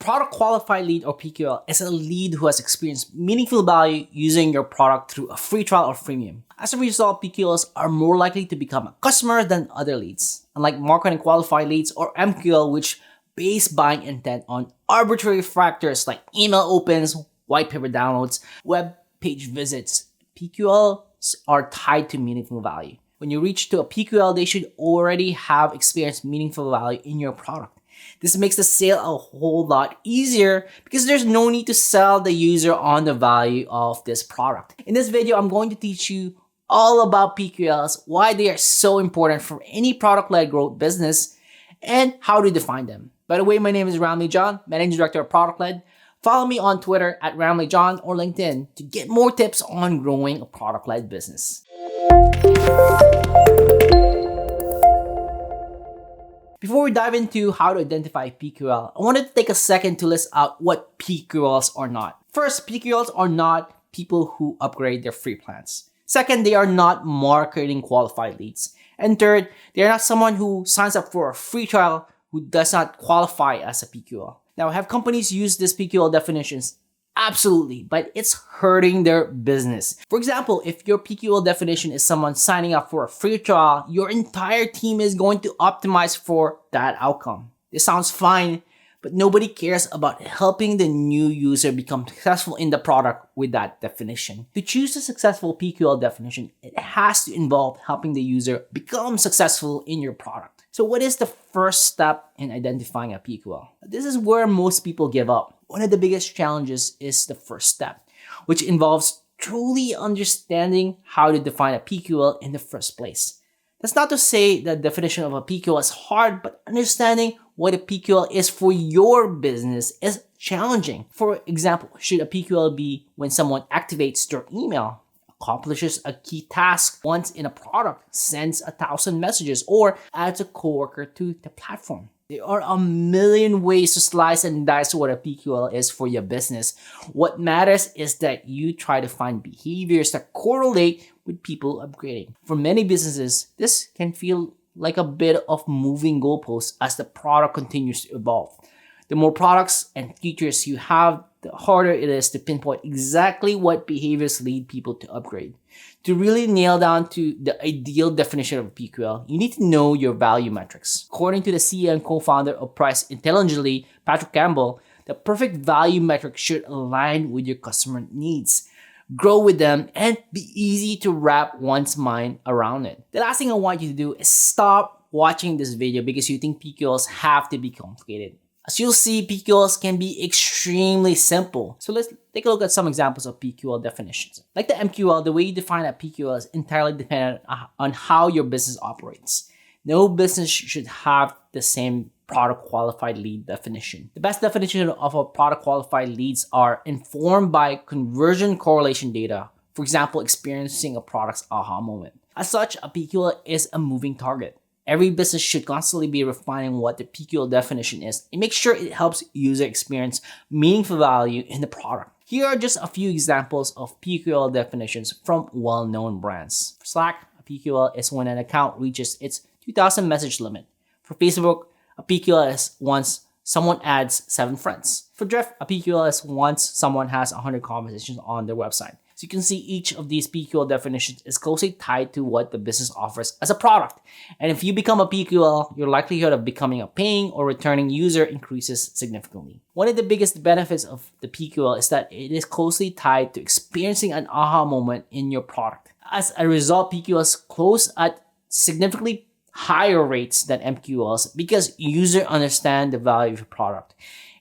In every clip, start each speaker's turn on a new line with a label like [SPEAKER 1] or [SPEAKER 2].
[SPEAKER 1] product qualified lead or PQL is a lead who has experienced meaningful value using your product through a free trial or freemium. As a result, PQLs are more likely to become a customer than other leads. Unlike marketing qualified leads or MQL, which base buying intent on arbitrary factors like email opens, white paper downloads, web page visits, PQLs are tied to meaningful value. When you reach to a PQL, they should already have experienced meaningful value in your product. This makes the sale a whole lot easier because there's no need to sell the user on the value of this product. In this video, I'm going to teach you all about PQLs, why they are so important for any product-led growth business, and how to define them. By the way, my name is Ramley John, Managing Director of Product Led. Follow me on Twitter at Ramley John or LinkedIn to get more tips on growing a product-led business. Before we dive into how to identify PQL, I wanted to take a second to list out what PQLs are not. First, PQLs are not people who upgrade their free plans. Second, they are not marketing qualified leads. And third, they are not someone who signs up for a free trial who does not qualify as a PQL. Now, have companies use these PQL definitions? Absolutely, but it's hurting their business. For example, if your PQL definition is someone signing up for a free trial, your entire team is going to optimize for that outcome. This sounds fine, but nobody cares about helping the new user become successful in the product with that definition. To choose a successful PQL definition, it has to involve helping the user become successful in your product. So what is the first step in identifying a PQL? This is where most people give up. One of the biggest challenges is the first step, which involves truly understanding how to define a PQL in the first place. That's not to say the definition of a PQL is hard, but understanding what a PQL is for your business is challenging. For example, should a PQL be when someone activates their email, accomplishes a key task once in a product, sends 1,000 messages, or adds a coworker to the platform? There are a million ways to slice and dice what a PQL is for your business. What matters is that you try to find behaviors that correlate with people upgrading. For many businesses, this can feel like a bit of moving goalposts as the product continues to evolve. The more products and features you have, the harder it is to pinpoint exactly what behaviors lead people to upgrade. To really nail down to the ideal definition of a PQL, you need to know your value metrics. According to the CEO and co-founder of Price Intelligently, Patrick Campbell, the perfect value metric should align with your customer needs, grow with them, and be easy to wrap one's mind around it. The last thing I want you to do is stop watching this video because you think PQLs have to be complicated. As you'll see, PQLs can be extremely simple. So let's take a look at some examples of PQL definitions. Like the MQL, the way you define a PQL is entirely dependent on how your business operates. No business should have the same product qualified lead definition. The best definition of a product qualified leads are informed by conversion correlation data. For example, experiencing a product's aha moment. As such, a PQL is a moving target. Every business should constantly be refining what the PQL definition is and make sure it helps user experience meaningful value in the product. Here are just a few examples of PQL definitions from well-known brands. For Slack, a PQL is when an account reaches its 2,000 message limit. For Facebook, a PQL is once someone adds 7 friends. For Drift, a PQL is once someone has 100 conversations on their website. So you can see each of these PQL definitions is closely tied to what the business offers as a product. And if you become a PQL, your likelihood of becoming a paying or returning user increases significantly. One of the biggest benefits of the PQL is that it is closely tied to experiencing an aha moment in your product. As a result, PQLs close at significantly higher rates than MQLs because users understand the value of your product.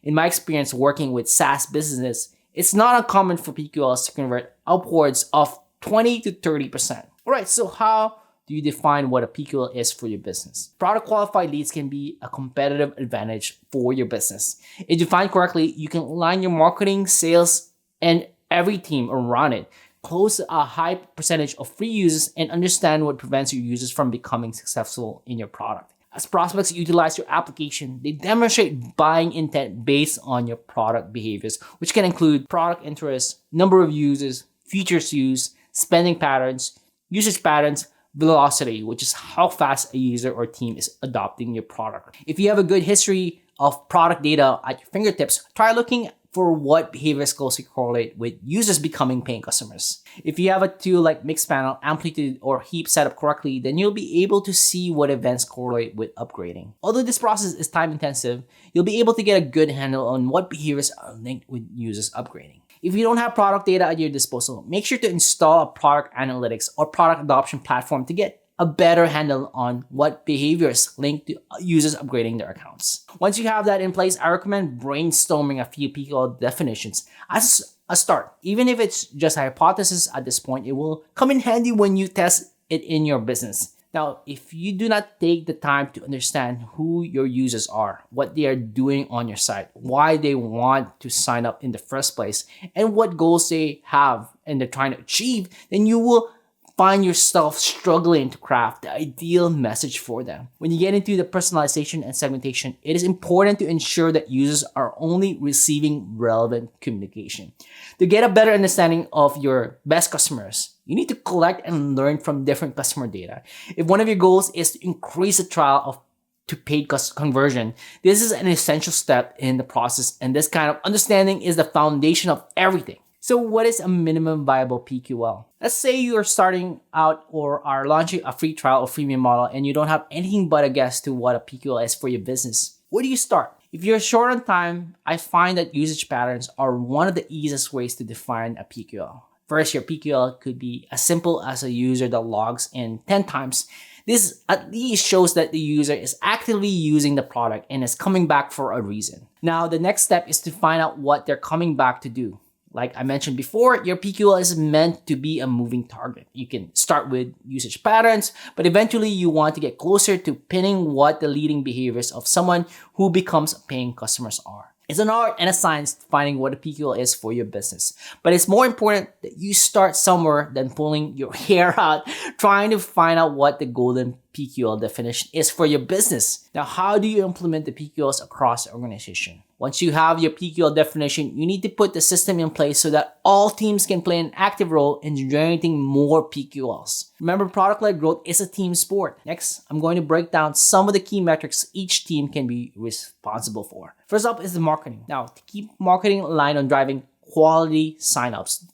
[SPEAKER 1] In my experience working with SaaS businesses, it's not uncommon for PQLs to convert upwards of 20 to 30%. All right, so how do you define what a PQL is for your business? Product qualified leads can be a competitive advantage for your business. If defined correctly, you can align your marketing, sales, and every team around it, close a high percentage of free users, and understand what prevents your users from becoming successful in your product. As prospects utilize your application, they demonstrate buying intent based on your product behaviors, which can include product interests, number of users, features used, spending patterns, usage patterns, velocity, which is how fast a user or team is adopting your product. If you have a good history of product data at your fingertips, try looking for what behaviors closely correlate with users becoming paying customers. If you have a tool like Mixpanel, Amplitude, or Heap set up correctly, then you'll be able to see what events correlate with upgrading. Although this process is time intensive, you'll be able to get a good handle on what behaviors are linked with users upgrading. If you don't have product data at your disposal, make sure to install a product analytics or product adoption platform to get a better handle on what behaviors link to users upgrading their accounts. Once you have that in place, I recommend brainstorming a few PQL definitions as a start. Even if it's just a hypothesis at this point, it will come in handy when you test it in your business. Now, if you do not take the time to understand who your users are, what they are doing on your site, why they want to sign up in the first place, and what goals they have and they're trying to achieve, then you will find yourself struggling to craft the ideal message for them. When you get into the personalization and segmentation, it is important to ensure that users are only receiving relevant communication. To get a better understanding of your best customers, you need to collect and learn from different customer data. If one of your goals is to increase the trial to paid conversion, this is an essential step in the process, and this kind of understanding is the foundation of everything. So what is a minimum viable PQL? Let's say you are starting out or are launching a free trial or freemium model and you don't have anything but a guess to what a PQL is for your business. Where do you start? If you're short on time, I find that usage patterns are one of the easiest ways to define a PQL. First, your PQL could be as simple as a user that logs in 10 times. This at least shows that the user is actively using the product and is coming back for a reason. Now, the next step is to find out what they're coming back to do. Like I mentioned before, your PQL is meant to be a moving target. You can start with usage patterns, but eventually you want to get closer to pinning what the leading behaviors of someone who becomes paying customers are. It's an art and a science finding what a PQL is for your business. But it's more important that you start somewhere than pulling your hair out, trying to find out what the golden PQL definition is for your business. Now, how do you implement the PQLs across the organization? Once you have your PQL definition, you need to put the system in place so that all teams can play an active role in generating more PQLs. Remember, product-led growth is a team sport. Next, I'm going to break down some of the key metrics each team can be responsible for. First up is the marketing. Now, to keep marketing aligned on driving quality signups,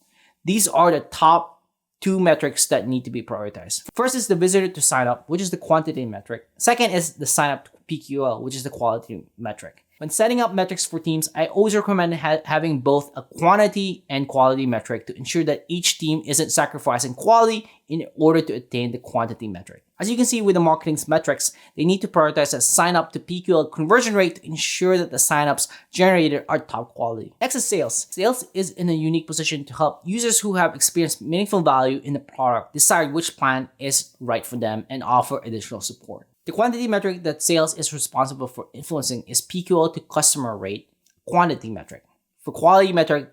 [SPEAKER 1] these are the top two metrics that need to be prioritized. First is the visitor to sign up, which is the quantity metric. Second is the sign up to PQL, which is the quality metric. When setting up metrics for teams, I always recommend having both a quantity and quality metric to ensure that each team isn't sacrificing quality in order to attain the quantity metric. As you can see with the marketing's metrics, they need to prioritize a sign up to PQL conversion rate to ensure that the signups generated are top quality. Next is sales. Sales is in a unique position to help users who have experienced meaningful value in the product decide which plan is right for them and offer additional support. The quantity metric that sales is responsible for influencing is PQL to customer rate, quantity metric. For quality metric,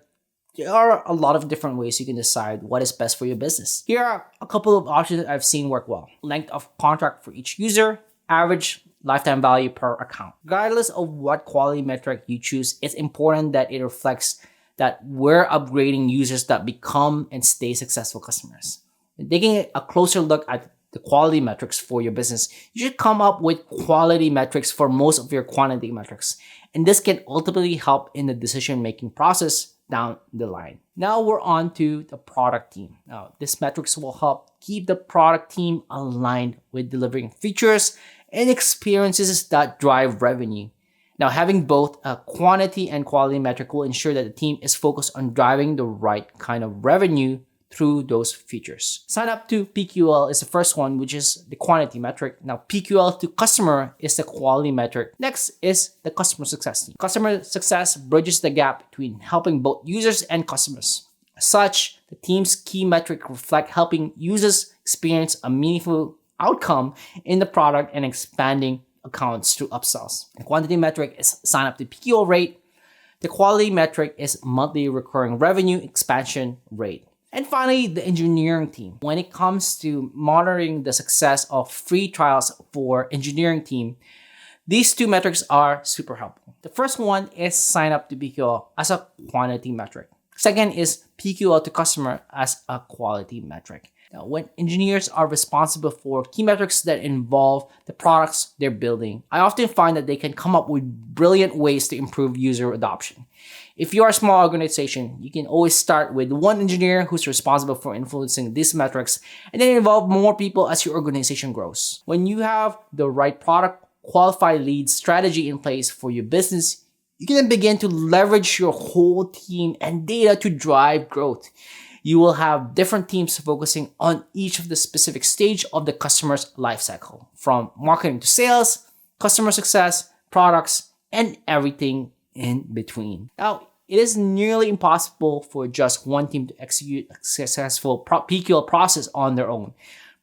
[SPEAKER 1] there are a lot of different ways you can decide what is best for your business. Here are a couple of options that I've seen work well. Length of contract for each user, average lifetime value per account. Regardless of what quality metric you choose, it's important that it reflects that we're upgrading users that become and stay successful customers. And taking a closer look at the quality metrics for your business, you should come up with quality metrics for most of your quantity metrics. And this can ultimately help in the decision-making process down the line. Now we're on to the product team. Now, these metrics will help keep the product team aligned with delivering features and experiences that drive revenue. Now, having both a quantity and quality metric will ensure that the team is focused on driving the right kind of revenue through those features. Sign up to PQL is the first one, which is the quantity metric. Now, PQL to customer is the quality metric. Next is the customer success team. Customer success bridges the gap between helping both users and customers. As such, the team's key metric reflect helping users experience a meaningful outcome in the product and expanding accounts through upsells. The quantity metric is sign up to PQL rate. The quality metric is monthly recurring revenue expansion rate. And finally, the engineering team. When it comes to monitoring the success of free trials for engineering team, these two metrics are super helpful. The first one is sign up to PQL as a quantity metric. Second is PQL to customer as a quality metric. Now, when engineers are responsible for key metrics that involve the products they're building, I often find that they can come up with brilliant ways to improve user adoption. If you are a small organization, you can always start with one engineer who's responsible for influencing these metrics and then involve more people as your organization grows. When you have the right product, qualified lead strategy in place for your business, you can then begin to leverage your whole team and data to drive growth. You will have different teams focusing on each of the specific stage of the customer's lifecycle, from marketing to sales, customer success, products, and everything in between. Now, it is nearly impossible for just one team to execute a successful PQL process on their own.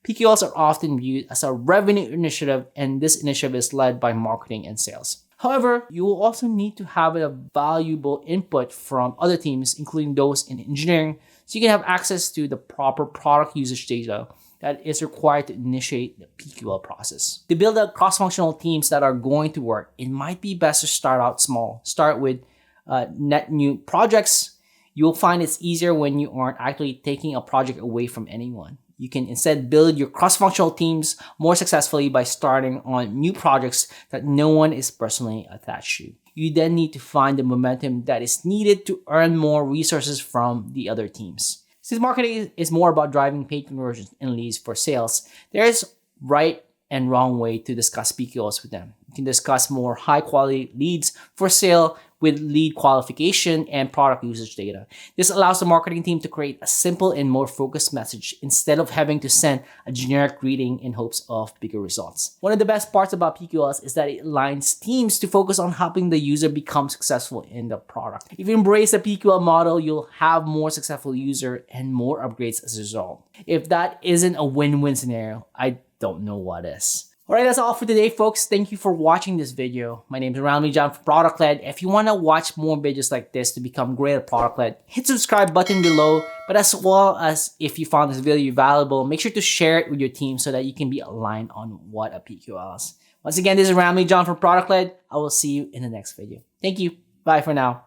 [SPEAKER 1] PQLs are often viewed as a revenue initiative, and this initiative is led by marketing and sales. However, you will also need to have a valuable input from other teams, including those in engineering, so you can have access to the proper product usage data that is required to initiate the PQL process. To build up cross-functional teams that are going to work, it might be best to start out small. Start with net new projects. You'll find it's easier when you aren't actually taking a project away from anyone. You can instead build your cross-functional teams more successfully by starting on new projects that no one is personally attached to. You then need to find the momentum that is needed to earn more resources from the other teams. Since marketing is more about driving paid conversions and leads for sales, there is right and wrong way to discuss PQLs with them. You can discuss more high-quality leads for sale with lead qualification and product usage data. This allows the marketing team to create a simple and more focused message instead of having to send a generic greeting in hopes of bigger results. One of the best parts about PQLs is that it aligns teams to focus on helping the user become successful in the product. If you embrace the PQL model, you'll have more successful user and more upgrades as a result. If that isn't a win-win scenario, I don't know what is. Alright, that's all for today, folks. Thank you for watching this video. My name is John from Product Led. If you want to watch more videos like this to become great at Product Led, hit the subscribe button below. But as well as if you found this video valuable, make sure to share it with your team so that you can be aligned on what a PQL is. Once again, this is John from Product Led. I will see you in the next video. Thank you. Bye for now.